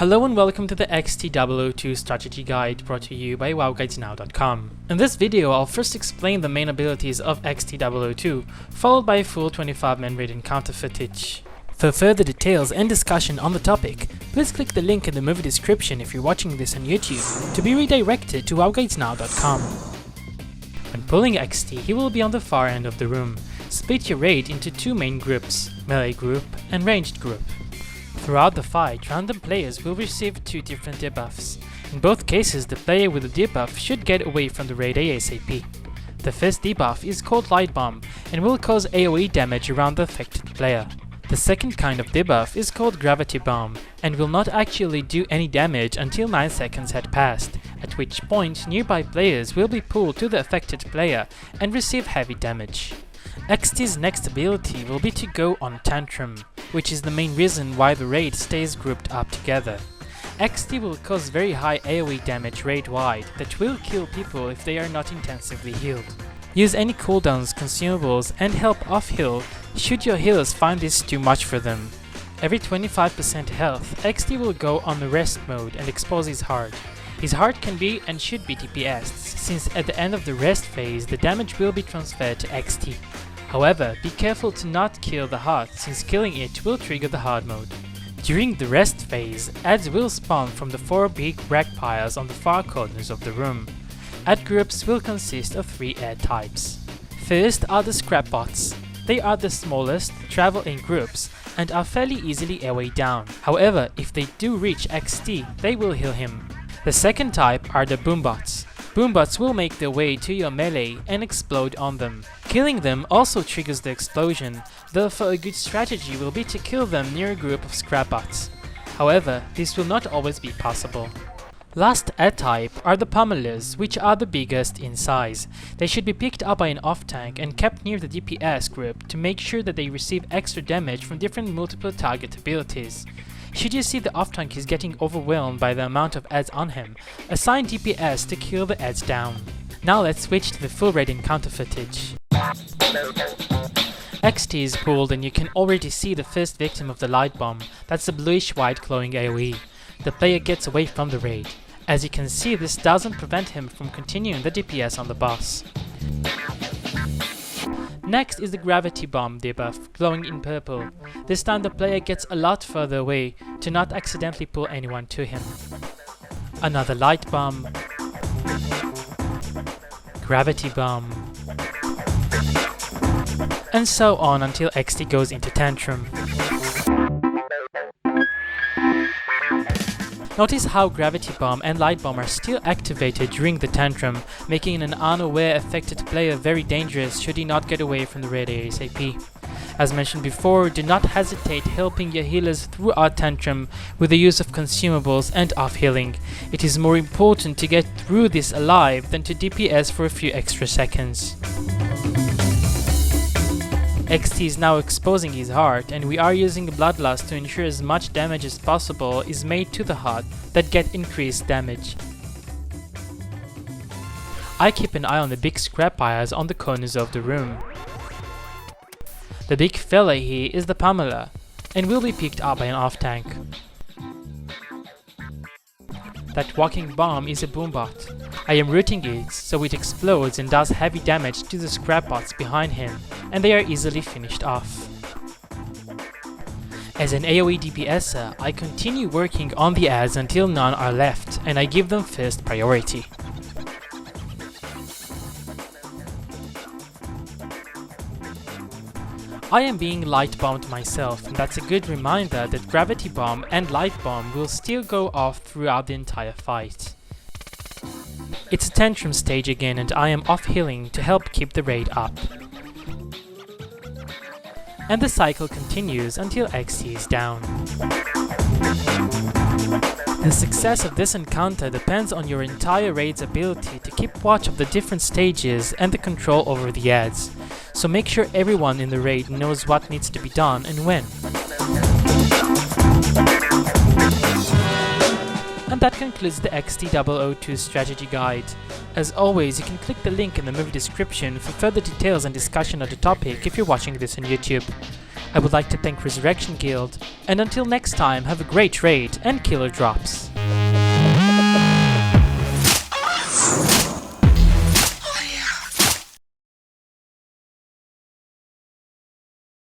Hello and welcome to the XT-002 strategy guide brought to you by wowguidesnow.com. In this video, I'll first explain the main abilities of XT-002, followed by a full 25-man raid encounter footage. For further details and discussion on the topic, please click the link in the movie description if you're watching this on YouTube to be redirected to wowguidesnow.com. When pulling XT, he will be on the far end of the room. Split your raid into two main groups, melee group and ranged group. Throughout the fight, random players will receive two different debuffs. In both cases, the player with the debuff should get away from the raid ASAP. The first debuff is called Light Bomb and will cause AoE damage around the affected player. The second kind of debuff is called Gravity Bomb and will not actually do any damage until 9 seconds had passed, at which point nearby players will be pulled to the affected player and receive heavy damage. XT's next ability will be to go on Tantrum, which is the main reason why the raid stays grouped up together. XT will cause very high AoE damage raid-wide that will kill people if they are not intensively healed. Use any cooldowns, consumables and help off-heal should your healers find this too much for them. Every 25% health, XT will go on the rest mode and expose his heart. His heart can be and should be DPS'd, since at the end of the rest phase the damage will be transferred to XT. However, be careful to not kill the heart, since killing it will trigger the hard mode. During the rest phase, adds will spawn from the 4 big rack piles on the far corners of the room. Ad groups will consist of 3 ad types. First are the scrap bots. They are the smallest, travel in groups, and are fairly easily AoE down. However, if they do reach XT, they will heal him. The second type are the boombots. Boombots will make their way to your melee and explode on them. Killing them also triggers the explosion, therefore a good strategy will be to kill them near a group of scrapbots. However, this will not always be possible. Last ad type are the pummelers, which are the biggest in size. They should be picked up by an off-tank and kept near the DPS group to make sure that they receive extra damage from different multiple target abilities. Should you see the off-tank is getting overwhelmed by the amount of ads on him, assign DPS to kill the ads down. Now let's switch to the full raid encounter footage. XT is pulled and you can already see the first victim of the light bomb, that's the bluish-white glowing AoE. The player gets away from the raid. As you can see, this doesn't prevent him from continuing the DPS on the boss. Next is the Gravity Bomb debuff, glowing in purple. This time the player gets a lot further away to not accidentally pull anyone to him. Another Light Bomb, Gravity Bomb, and so on until XT goes into Tantrum. Notice how Gravity Bomb and Light Bomb are still activated during the Tantrum, making an unaware affected player very dangerous should he not get away from the raid ASAP. As mentioned before, do not hesitate helping your healers throughout Tantrum with the use of consumables and off-healing. It is more important to get through this alive than to DPS for a few extra seconds. XT is now exposing his heart, and we are using Bloodlust to ensure as much damage as possible is made to the heart that get increased damage. I keep an eye on the big scrap piles on the corners of the room. The big fella here is the pummeler, and will be picked up by an off-tank. That walking bomb is a boombot. I am rooting it so it explodes and does heavy damage to the scrapbots behind him, and they are easily finished off. As an AoE DPSer, I continue working on the ads until none are left, and I give them first priority. I am being light bombed myself, and that's a good reminder that Gravity Bomb and Light Bomb will still go off throughout the entire fight. It's a Tantrum stage again, and I am off-healing to help keep the raid up. And the cycle continues until XT is down. The success of this encounter depends on your entire raid's ability to keep watch of the different stages and the control over the ads, so make sure everyone in the raid knows what needs to be done and when. And that concludes the XT-002 strategy guide. As always, you can click the link in the movie description for further details and discussion of the topic if you're watching this on YouTube. I would like to thank Resurrection Guild, and until next time, have a great raid and killer drops.